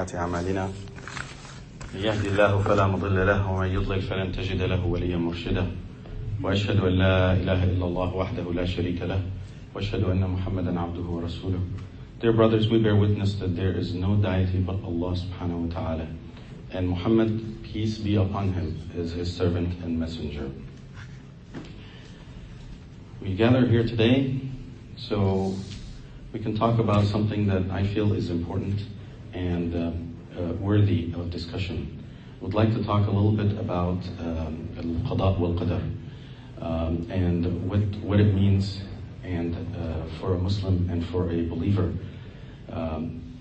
سيئات أعمالنا من يهد الله فلا مضل له ومن يضلل فلن تجد له وليا مرشدا وأشهد أن لا إله إلا الله وحده لا شريك له وأشهد أن محمدا عبده ورسوله. Dear brothers, we bear witness that there is no deity but Allah subhanahu wa ta'ala, and Muhammad, peace be upon him, is his servant and messenger. We gather here today so we can talk about something that I feel is important and worthy of discussion. I would like to talk a little bit about القضاء والقدر and what it means and for a Muslim and for a believer,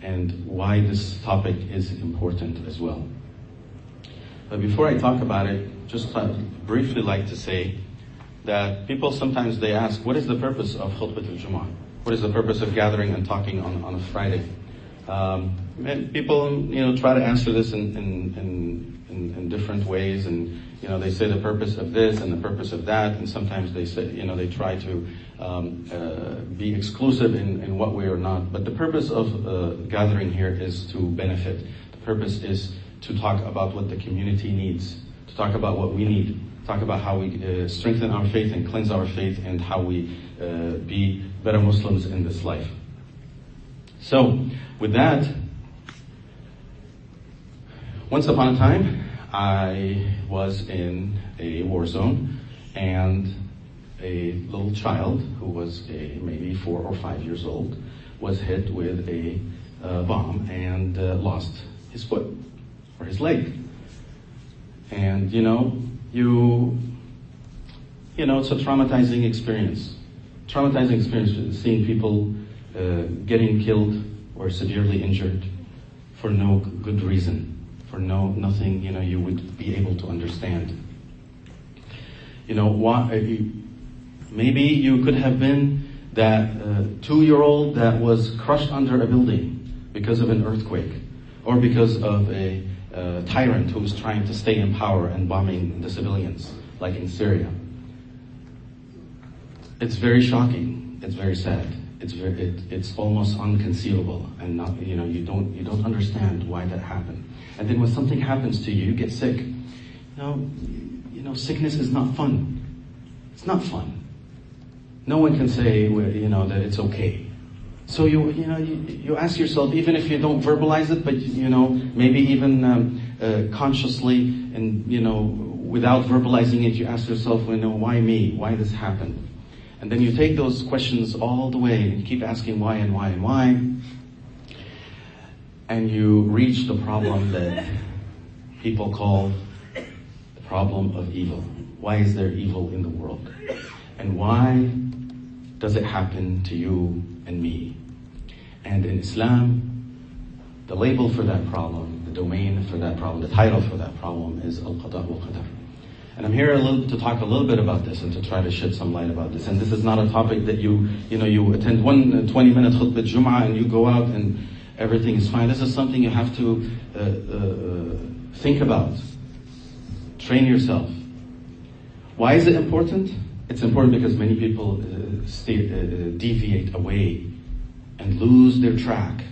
and why this topic is important as well. But before I talk about it, just briefly like to say that people sometimes they ask, what is the purpose of khutbah al-Jumu'ah? What is the purpose of gathering and talking on a Friday? And people, try to answer this in different ways, and they say the purpose of this and the purpose of that, and sometimes they say, they try to be exclusive in what way or not. But the purpose of gathering here is to benefit. The purpose is to talk about what the community needs, to talk about what we need, talk about how we strengthen our faith and cleanse our faith, and how we be better Muslims in this life. So, with that, once upon a time, I was in a war zone, and a little child who was maybe 4 or 5 years old was hit with a bomb and lost his foot or his leg. And it's a traumatizing experience. Traumatizing experience, seeing people getting killed or severely injured for no good reason, for nothing you would be able to understand. Why? Maybe you could have been that 2-year-old that was crushed under a building because of an earthquake, or because of a tyrant who was trying to stay in power and bombing the civilians, like in Syria. It's very shocking. It's very sad. It's almost unconceivable, and not, you don't understand why that happened. And then when something happens to you, you get sick. Sickness is not fun. It's not fun. No one can say that it's okay. So you ask yourself, even if you don't verbalize it, but maybe even consciously and without verbalizing it, you ask yourself, why me? Why this happened? And then you take those questions all the way and keep asking why and why and why. And you reach the problem that people call the problem of evil. Why is there evil in the world? And why does it happen to you and me? And in Islam, the label for that problem, the domain for that problem, the title for that problem is القضاء والقدر. And I'm here to talk a little bit about this and to try to shed some light about this. And this is not a topic that you attend one 20-minute khutbah Jum'ah and you go out and everything is fine. This is something you have to think about. Train yourself. Why is it important? It's important because many people deviate away and lose their track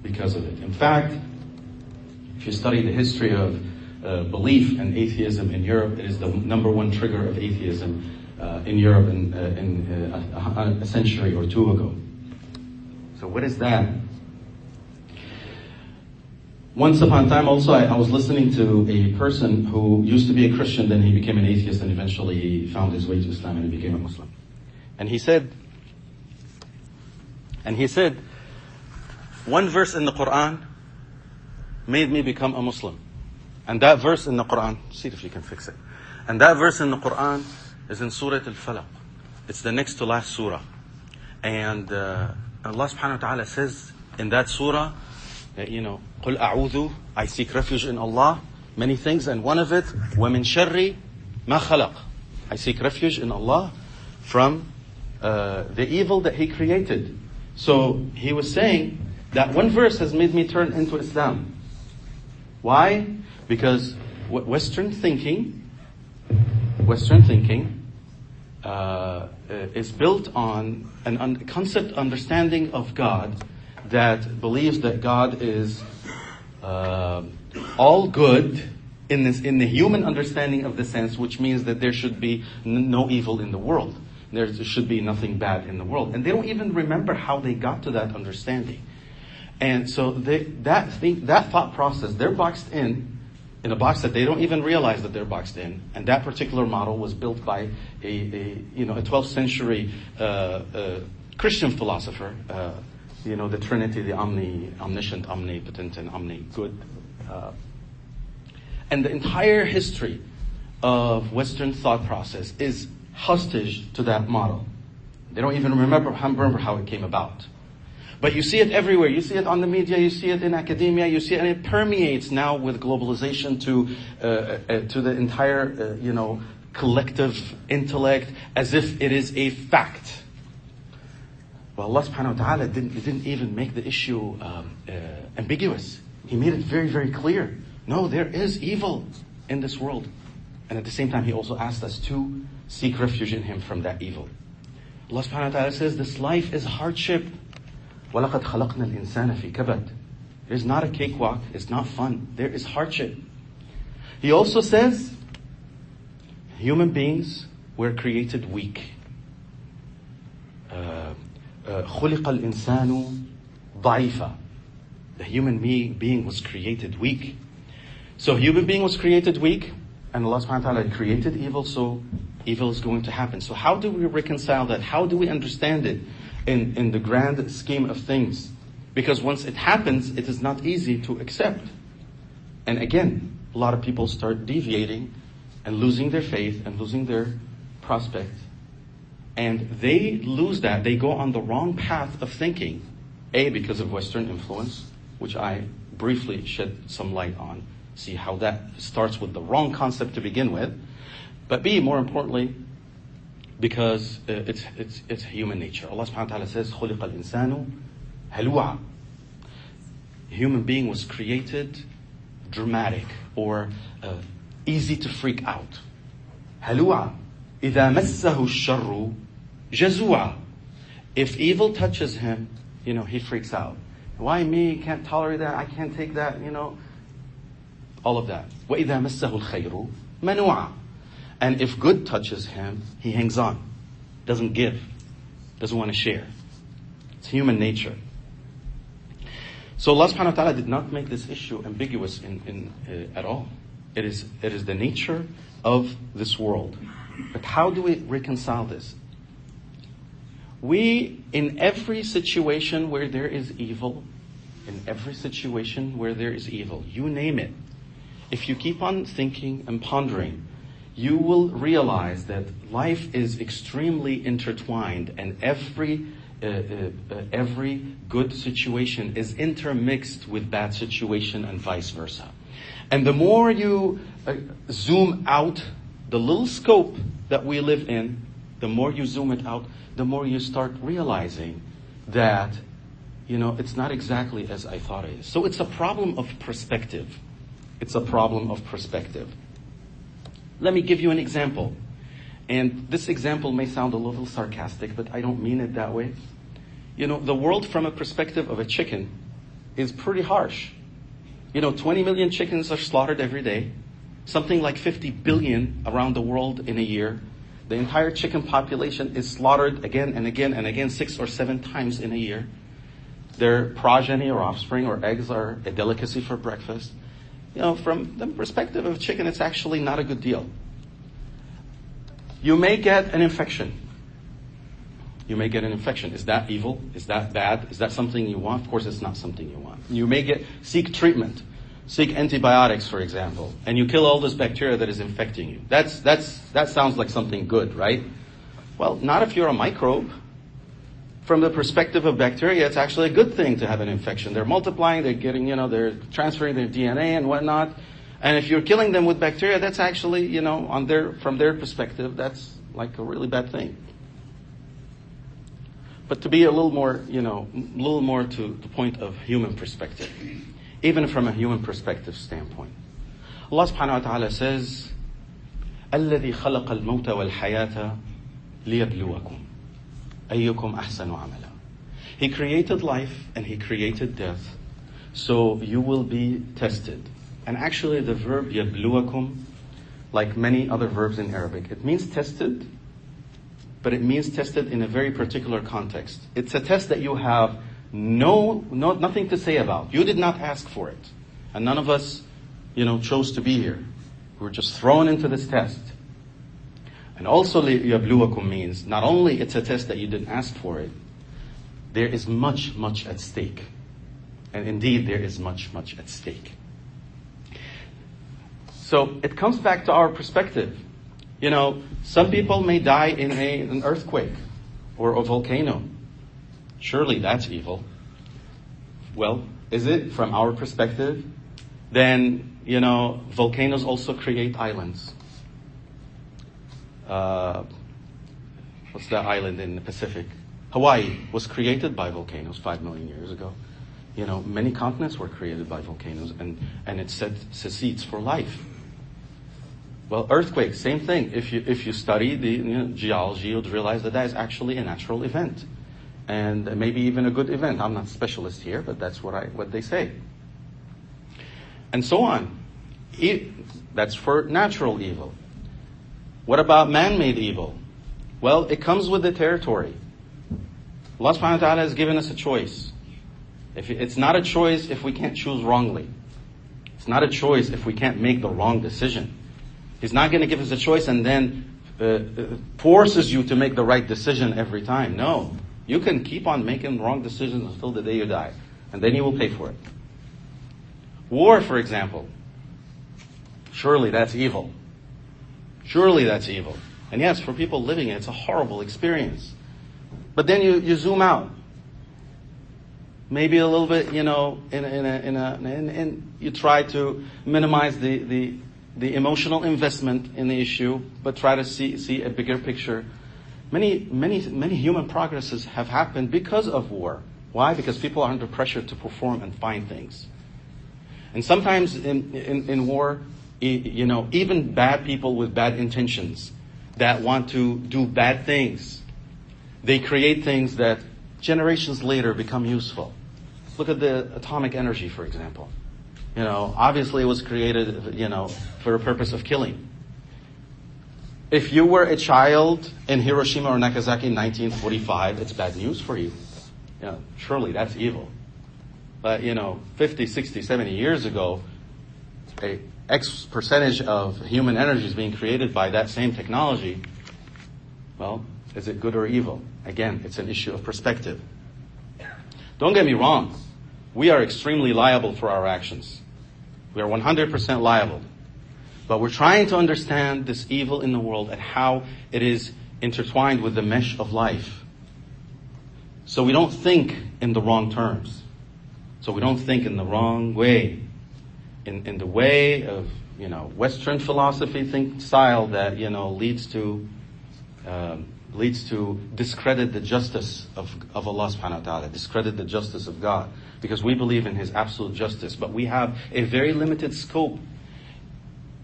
because of it. In fact, if you study the history of belief and atheism in Europe, it is the number one trigger of atheism in Europe in a century or two ago. So what is that? Once upon a time also, I was listening to a person who used to be a Christian, then he became an atheist, and eventually he found his way to Islam and he became a Muslim. And he said, one verse in the Quran made me become a Muslim. And that verse in the Quran, see if you can fix it. And that verse in the Quran is in Surah Al-Falaq. It's the next to last surah. And Allah subhanahu wa ta'ala says in that surah, قُلْ أَعُوذُ, I seek refuge in Allah, many things, and one of it, وَمِن شَرِّ مَا خَلَقَ, I seek refuge in Allah from the evil that He created. So he was saying that one verse has made me turn into Islam. Why? Because Western thinking is built on a concept understanding of God that believes that God is all good in the human understanding of the sense, which means that there should be no evil in the world. There should be nothing bad in the world. And they don't even remember how they got to that understanding. And so that thought process, they're boxed in a box that they don't even realize that they're boxed in. And that particular model was built by a 12th century Christian philosopher, the Trinity, the omniscient, omnipotent, and omni-good. And the entire history of Western thought process is hostage to that model. They don't even remember how it came about. But you see it everywhere. You see it on the media. You see it in academia. You see it, and it permeates now with globalization to the entire, collective intellect, as if it is a fact. Well, Allah subhanahu wa ta'ala didn't even make the issue ambiguous. He made it very, very clear. No, there is evil in this world. And at the same time, He also asked us to seek refuge in Him from that evil. Allah subhanahu wa ta'ala says, this life is hardship. وَلَقَدْ خَلَقْنَا الْإِنسَانَ فِي كَبَدٍ. It's not a cakewalk. It's not fun. There is hardship. He also says, human beings were created weak. خُلِقَ الْإِنسَانُ ضَعِيفًا. The human being was created weak. So human being was created weak, and Allah subhanahu wa ta'ala created evil, so evil is going to happen. So how do we reconcile that? How do we understand it in the grand scheme of things? Because once it happens, it is not easy to accept. And again, a lot of people start deviating and losing their faith and losing their prospect. And they lose that. They go on the wrong path of thinking. A, because of Western influence, which I briefly shed some light on. See how that starts with the wrong concept to begin with. But B, more importantly, because it's human nature. Allah subhanahu wa ta'ala says, خُلِقَ الْإِنسَانُ هَلُوعًا. Human being was created dramatic or easy to freak out. هَلُوعًا إِذَا مَسَّهُ الشَّرُّ جَزُوعًا. If evil touches him, he freaks out. Why me? Can't tolerate that. I can't take that, all of that. وَإِذَا مَسَّهُ الْخَيْرُ مَنُوعًا. And if good touches him, he hangs on. Doesn't give. Doesn't want to share. It's human nature. So Allah subhanahu wa ta'ala did not make this issue ambiguous at all. It is the nature of this world. But how do we reconcile this? We, in every situation where there is evil, you name it, if you keep on thinking and pondering, you will realize that life is extremely intertwined, and every good situation is intermixed with bad situation and vice versa. And the more you zoom out the little scope that we live in, the more you zoom it out, the more you start realizing that, it's not exactly as I thought it is. So it's a problem of perspective. Let me give you an example. And this example may sound a little sarcastic, but I don't mean it that way. The world from a perspective of a chicken is pretty harsh. 20 million chickens are slaughtered every day. Something like 50 billion around the world in a year. The entire chicken population is slaughtered again and again and again, 6 or 7 times in a year. Their progeny or offspring or eggs are a delicacy for breakfast. From the perspective of chicken, it's actually not a good deal. You may get an infection. Is that evil? Is that bad? Is that something you want? Of course, it's not something you want. You may seek treatment. Seek antibiotics, for example, and you kill all this bacteria that is infecting you. That sounds like something good, right? Well, not if you're a microbe. From the perspective of bacteria, it's actually a good thing to have an infection. They're multiplying, they're getting, they're transferring their DNA and whatnot. And if you're killing them with bacteria, that's actually, from their perspective, that's like a really bad thing. But to be a little more to the point of human perspective, even from a human perspective standpoint. Allah subhanahu wa ta'ala says, الَّذِي خَلَقَ الْمَوْتَ وَالْحَيَاةَ لِيَبْلُوَكُمْ أَيُّكُمْ أَحْسَنُ عَمَلًا. He created life and He created death So you will be tested. And actually the verb يَبْلُوَكُمْ, like many other verbs in Arabic, it means tested, but it means tested in a very particular context. It's a test that you have nothing to say about. You did not ask for it. And none of us, chose to be here. We were just thrown into this test. And also يَبْلُوَكُمْ means not only it's a test that you didn't ask for it, there is much, much at stake. And indeed, there is much, much at stake. So it comes back to our perspective. Some people may die in an earthquake or a volcano. Surely that's evil. Well, is it from our perspective? Then, volcanoes also create islands. What's that island in the Pacific? Hawaii was created by volcanoes 5 million years ago. Many continents were created by volcanoes, and it seeds for life. Well, earthquakes, same thing. If you study the geology, you'll realize that is actually a natural event, and maybe even a good event. I'm not a specialist here, but that's what they say, and so on. That's for natural evil. What about man-made evil? Well, it comes with the territory. Allah subhanahu wa ta'ala has given us a choice. It's not a choice if we can't choose wrongly. It's not a choice if we can't make the wrong decision. He's not going to give us a choice and then forces you to make the right decision every time. No. You can keep on making wrong decisions until the day you die. And then you will pay for it. War, for example. Surely that's evil. Surely that's evil. And yes, for people living it, it's a horrible experience. But then you zoom out. Maybe a little bit, and you try to minimize the emotional investment in the issue, but try to see a bigger picture. Many human progresses have happened because of war. Why? Because people are under pressure to perform and find things. And sometimes in war, even bad people with bad intentions that want to do bad things, they create things that generations later become useful. Look at the atomic energy, for example. Obviously it was created, for a purpose of killing. If you were a child in Hiroshima or Nagasaki in 1945, it's bad news for you. Surely that's evil. But, 50, 60, 70 years ago, a X percentage of human energy is being created by that same technology. Well, is it good or evil? Again, it's an issue of perspective. Don't get me wrong. We are extremely liable for our actions. We are 100% liable. But we're trying to understand this evil in the world and how it is intertwined with the mesh of life. So we don't think in the wrong terms. So we don't think in the wrong way. In the way of, Western philosophy style that, leads to discredit the justice of Allah subhanahu wa ta'ala, discredit the justice of God. Because we believe in His absolute justice, but we have a very limited scope.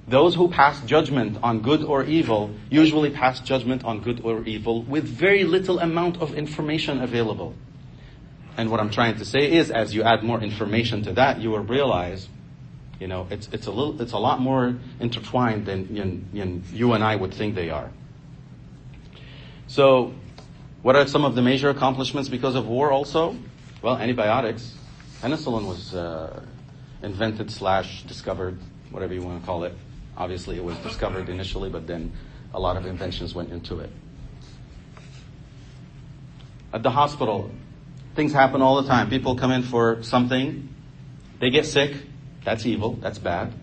Those who pass judgment on good or evil usually pass judgment on good or evil with very little amount of information available. And what I'm trying to say is, as you add more information to that, you will realize, it's a lot more intertwined than you and I would think they are. So, what are some of the major accomplishments because of war also? Well, antibiotics. Penicillin was invented / discovered, whatever you want to call it. Obviously, it was discovered initially, but then a lot of inventions went into it. At the hospital, things happen all the time. People come in for something. They get sick. That's evil. That's bad.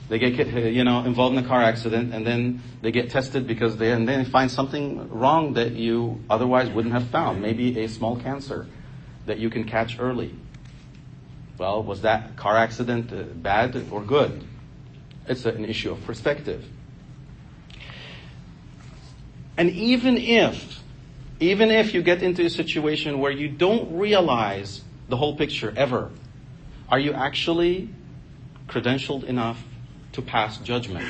They get involved in a car accident, and then they get tested because they find something wrong that you otherwise wouldn't have found. Maybe a small cancer that you can catch early. Well, was that car accident bad or good? It's an issue of perspective. And even if you get into a situation where you don't realize the whole picture ever, are you actually credentialed enough to pass judgment?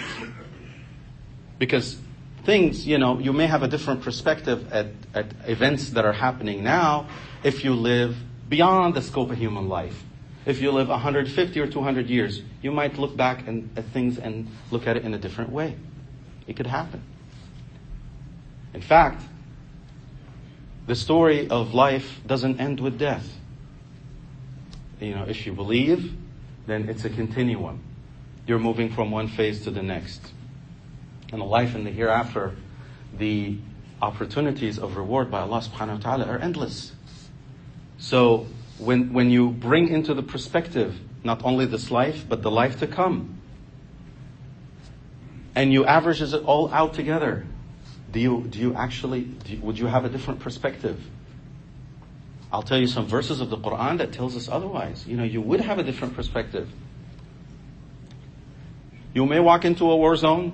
Because things, you may have a different perspective at events that are happening now if you live beyond the scope of human life. If you live 150 or 200 years, you might look back at things and look at it in a different way. It could happen. In fact, the story of life doesn't end with death. If you believe, then it's a continuum. You're moving from one phase to the next. And the life in the hereafter, the opportunities of reward by Allah subhanahu wa ta'ala are endless. So when you bring into the perspective not only this life, but the life to come, and you averages it all out together, would you have a different perspective? I'll tell you some verses of the Quran that tells us otherwise. You would have a different perspective. You may walk into a war zone,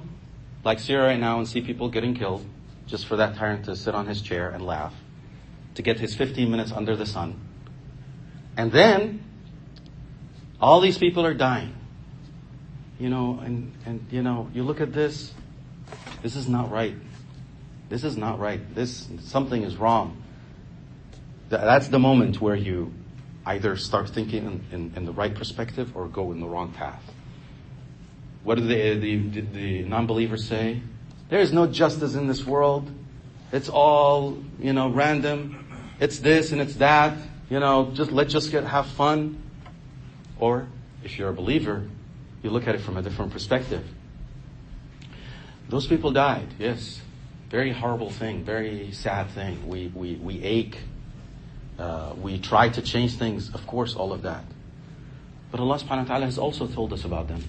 like Syria right now, and see people getting killed, just for that tyrant to sit on his chair and laugh, to get his 15 minutes under the sun. And then, all these people are dying. You look at this is not right. This is not right. Something is wrong. That's the moment where you either start thinking in the right perspective or go in the wrong path. What do the non-believers say? There is no justice in this world. It's all, random. It's this and it's that. Let's have fun. Or, if you're a believer, you look at it from a different perspective. Those people died, yes. Very horrible thing, very sad thing. We ache. We try to change things, of course, all of that. But Allah subhanahu wa ta'ala has also told us about them.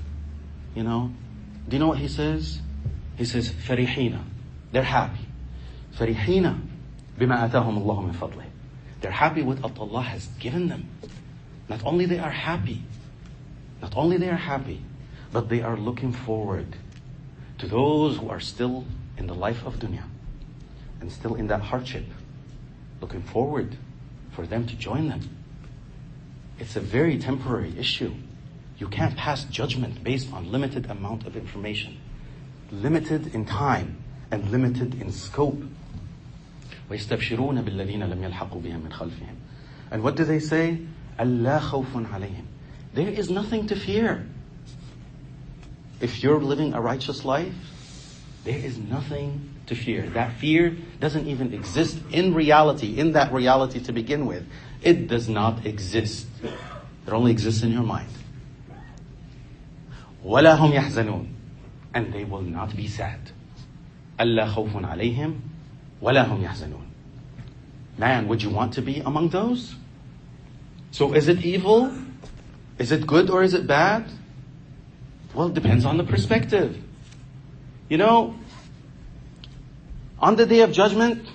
Do you know what He says? He says, فرحين. They're happy. فرحين بما آتاهم الله من فضله. They're happy with what Allah has given them. Not only they are happy, but they are looking forward to those who are still in the life of dunya and still in that hardship, looking forward for them to join them. It's a very temporary issue. You can't pass judgment based on limited amount of information, limited in time and limited in scope. وَيَسْتَبْشِرُونَ بِالَّذِينَ لَمْ يَلْحَقُوا بِهِمْ مِنْ خَلْفِهِمْ. And what do they say? أَلَّا خَوْفٌ عَلَيْهِمْ. There is nothing to fear. If you're living a righteous life, there is nothing to fear. That fear doesn't even exist in reality, in that reality to begin with. It does not exist. It only exists in your mind. وَلَا هُمْ يَحْزَنُونَ. And they will not be sad. أَلَّا خَوْفٌ عَلَيْهِمْ وَلَا هُمْ يَحْزَنُونَ. Man, would you want to be among those? So is it evil? Is it good or is it bad? Well, it depends on the perspective. On the Day of Judgment,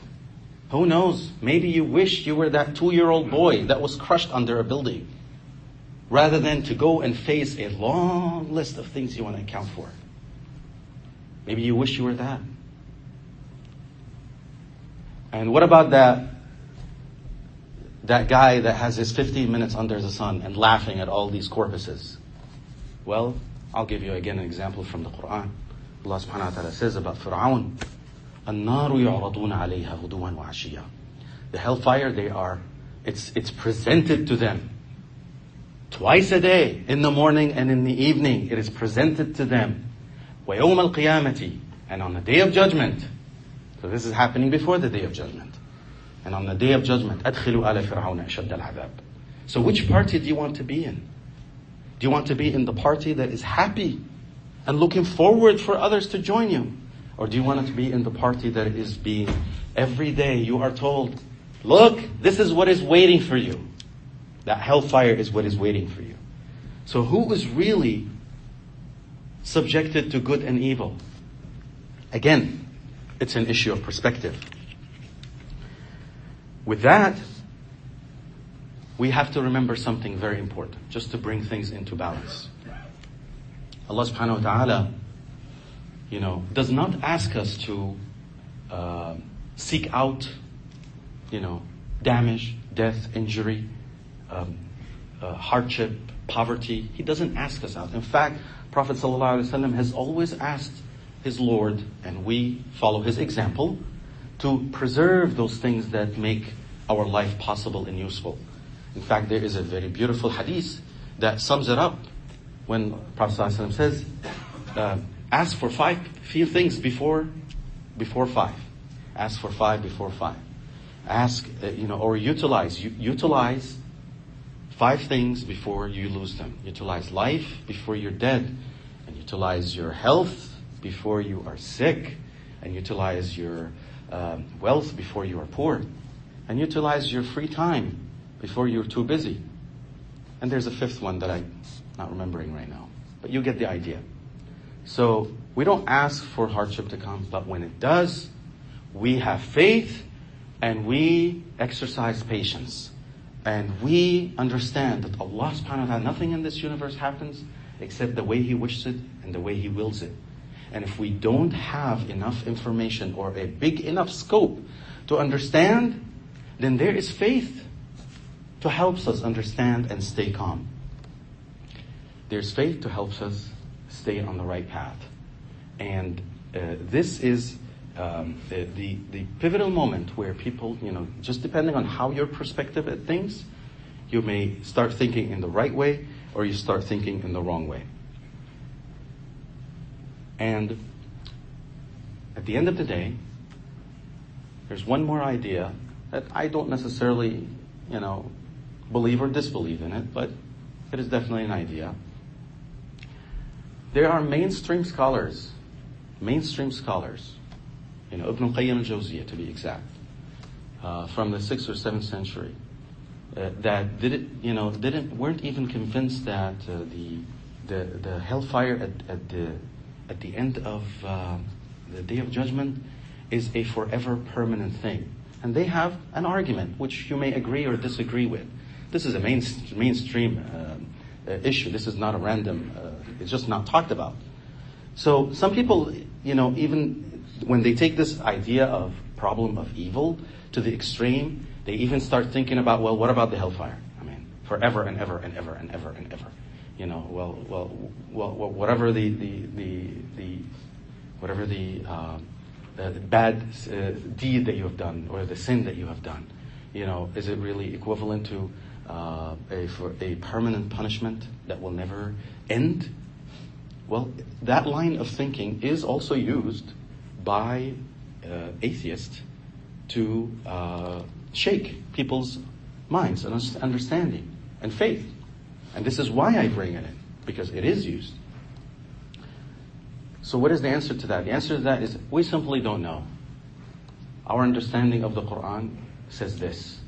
who knows? Maybe you wish you were that 2-year-old boy that was crushed under a building, rather than to go and face a long list of things you want to account for. Maybe you wish you were that. And what about that guy that has his 15 minutes under the sun and laughing at all these corpses? Well, I'll give you again an example from the Quran. Allah subhanahu wa ta'ala says about Fir'aun, النار يعرضون عليها غدوا وعشيا. The hellfire, it's presented to them. Twice a day, in the morning and in the evening, it is presented to them. وَيَوْمَ الْقِيَامَةِ. And on the Day of Judgment. So this is happening before the Day of Judgment. And on the Day of Judgment, أَدْخِلُوا آلَ فِرْعَوْنَ أَشَدَّ الْعَذَابِ. So which party do you want to be in? Do you want to be in the party that is happy and looking forward for others to join you? Or do you want to be in the party that is being, every day you are told, look, this is what is waiting for you. That hellfire is what is waiting for you. So who is really subjected to good and evil? Again, it's an issue of perspective. With that, we have to remember something very important, just to bring things into balance. Allah subhanahu wa ta'ala, does not ask us to seek out, damage, death, injury, hardship, poverty. He doesn't ask us out. In fact, Prophet ﷺ has always asked his Lord, and we follow his example, to preserve those things that make our life possible and useful. In fact, there is a very beautiful hadith that sums it up when Prophet ﷺ says, ask for few things before 5. Ask for 5 before 5. Ask, or utilize 5 things before you lose them. Utilize life before you're dead, and utilize your health before you are sick, and utilize your wealth before you are poor, and utilize your free time before you're too busy. And there's a 5th one that I'm not remembering right now, but you get the idea. So we don't ask for hardship to come, but when it does, we have faith and we exercise patience. And we understand that Allah subhanahu wa ta'ala, nothing in this universe happens except the way He wishes it and the way He wills it. And if we don't have enough information or a big enough scope to understand, then there is faith to help us understand and stay calm. There's faith to help us stay on the right path. And this is the pivotal moment where people, just depending on how your perspective at things, you may start thinking in the right way or you start thinking in the wrong way. And at the end of the day, there's one more idea that I don't necessarily, believe or disbelieve in it, but it is definitely an idea. There are mainstream scholars, Ibn al-Qayyim al-Jawziyah to be exact, from the 6th or 7th century, that weren't even convinced that the hellfire at the end of the Day of Judgment is a forever permanent thing. And they have an argument which you may agree or disagree with. This is a mainstream issue. This is not a random, it's just not talked about. So some people, even when they take this idea of problem of evil to the extreme, they even start thinking about, well, what about the hellfire? I mean, forever and ever and ever and ever and ever. Whatever the bad deed that you have done or the sin that you have done, is it really equivalent to a permanent punishment that will never end? Well, that line of thinking is also used by atheists to shake people's minds and understanding and faith. And this is why I bring it in, because it is used. So what is the answer to that? The answer to that is we simply don't know. Our understanding of the Quran says this.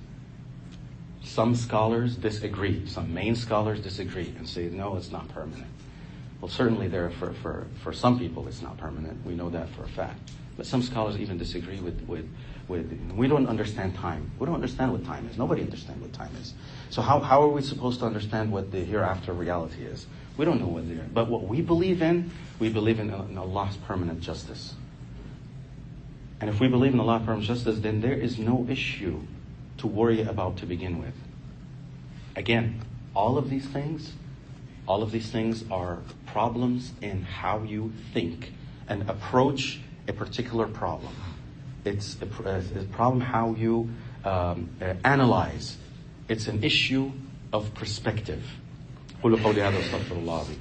Some scholars disagree. Some main scholars disagree and say, no, it's not permanent. Well, certainly for some people it's not permanent. We know that for a fact. But some scholars even disagree with we don't understand time. We don't understand what time is. Nobody understands what time is. So how are we supposed to understand what the hereafter reality is? We don't know what they are. But what we believe in Allah's permanent justice. And if we believe in Allah's permanent justice, then there is no issue to worry about to begin with. Again, all of these things are problems in how you think and approach a particular problem. It's a problem how you analyze. It's an issue of perspective. قولوا قولي هذا واستغفر الله العظيم.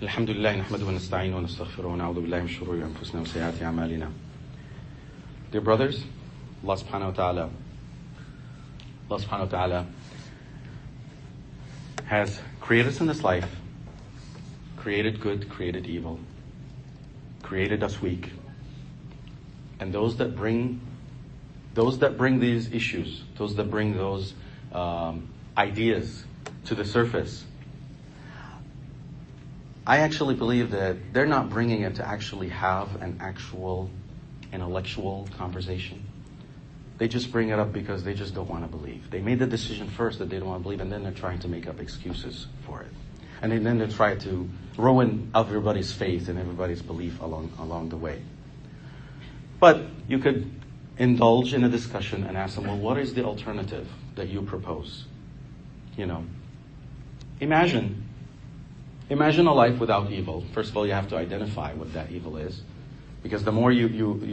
الحمد لله نحمده ونستعينه ونستغفره ونعوذ بالله من شرور أنفسنا وسيئات أعمالنا. Dear brothers, Allah subhanahu wa ta'ala has created us in this life, created good, created evil, created us weak. And those that bring these issues, those that bring those ideas to the surface, I actually believe that they're not bringing it to actually have an actual intellectual conversation. They just bring it up because they just don't want to believe. They made the decision first that they don't want to believe, and then they're trying to make up excuses for it. And then they try to ruin everybody's faith and everybody's belief along the way. But you could indulge in a discussion and ask them, well, what is the alternative that you propose? Imagine a life without evil. First of all, you have to identify what that evil is. Because the more you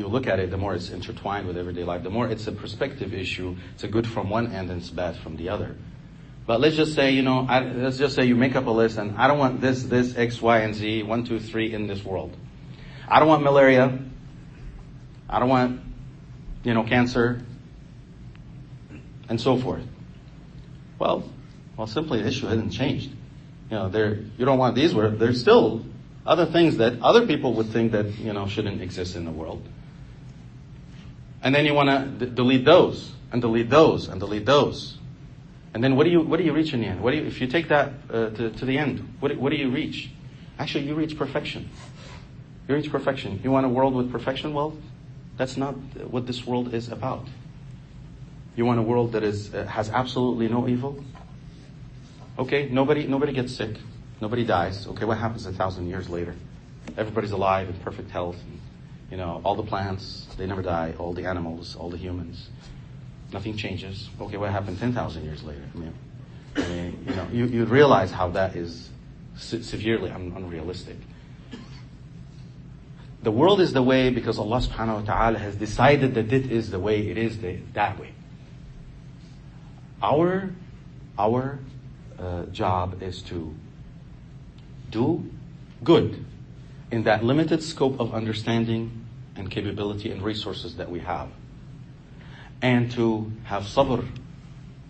look at it, the more it's intertwined with everyday life. The more it's a perspective issue. It's a good from one end and it's bad from the other. But let's just say, let's just say you make up a list and I don't want this, X, Y, and Z, 1, 2, 3 in this world. I don't want malaria. I don't want, cancer. And so forth. Well, simply the issue hasn't changed. You don't want these. There's still other things that other people would think that, shouldn't exist in the world. And then you want to delete those, and delete those, and delete those. And then what do you reach in the end? If you take that to the end, what do you reach? Actually, you reach perfection. You reach perfection. You want a world with perfection? Well, that's not what this world is about. You want a world that has absolutely no evil? Okay, nobody gets sick. Nobody dies. Okay, what happens 1,000 years later? Everybody's alive in perfect health. And, all the plants, they never die. All the animals, all the humans. Nothing changes. Okay, what happened 10,000 years later? You realize how that is severely unrealistic. The world is the way because Allah subhanahu wa ta'ala has decided that it is the way it is that way. Our job is to do good in that limited scope of understanding and capability and resources that we have. And to have sabr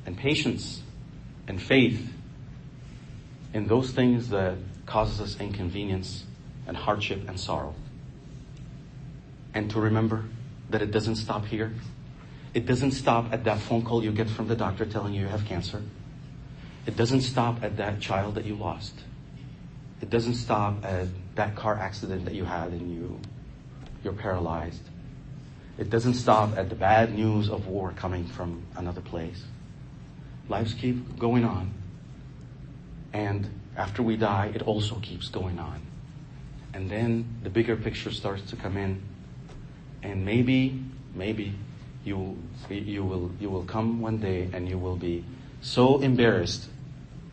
and patience and faith in those things that causes us inconvenience and hardship and sorrow. And to remember that it doesn't stop here. It doesn't stop at that phone call you get from the doctor telling you have cancer. It doesn't stop at that child that you lost. It doesn't stop at that car accident that you had and you're paralyzed. It doesn't stop at the bad news of war coming from another place. Lives keep going on. And after we die, it also keeps going on. And then the bigger picture starts to come in. And maybe you will come one day and you will be so embarrassed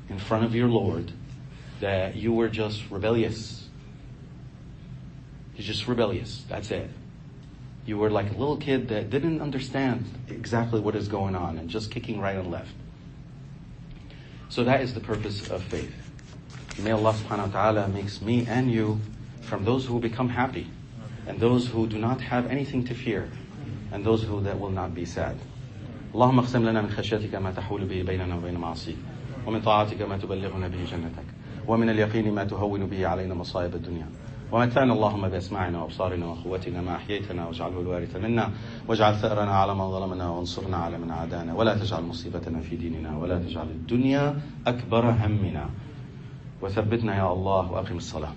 in front of your Lord that you were just rebellious. You're just rebellious. That's it. You were like a little kid that didn't understand exactly what is going on and just kicking right and left. So that is the purpose of faith. May Allah subhanahu wa ta'ala makes me and you from those who become happy and those who do not have anything to fear and those who that will not be sad. اللهم اقسم لنا من خشيتك ما تحول به بيننا وبين معصيك ومن طاعتك ما تبلغنا به جنتك ومن اليقين ما تهون به علينا مصائب الدنيا ومتعنا اللهم بأسماعنا وأبصارنا وقوتنا ما أحييتنا واجعله الوارث منا واجعل ثأرنا على من ظلمنا وانصرنا على من عادانا ولا تجعل مصيبتنا في ديننا ولا تجعل الدنيا أكبر همنا وثبتنا يا الله وأقم الصلاة.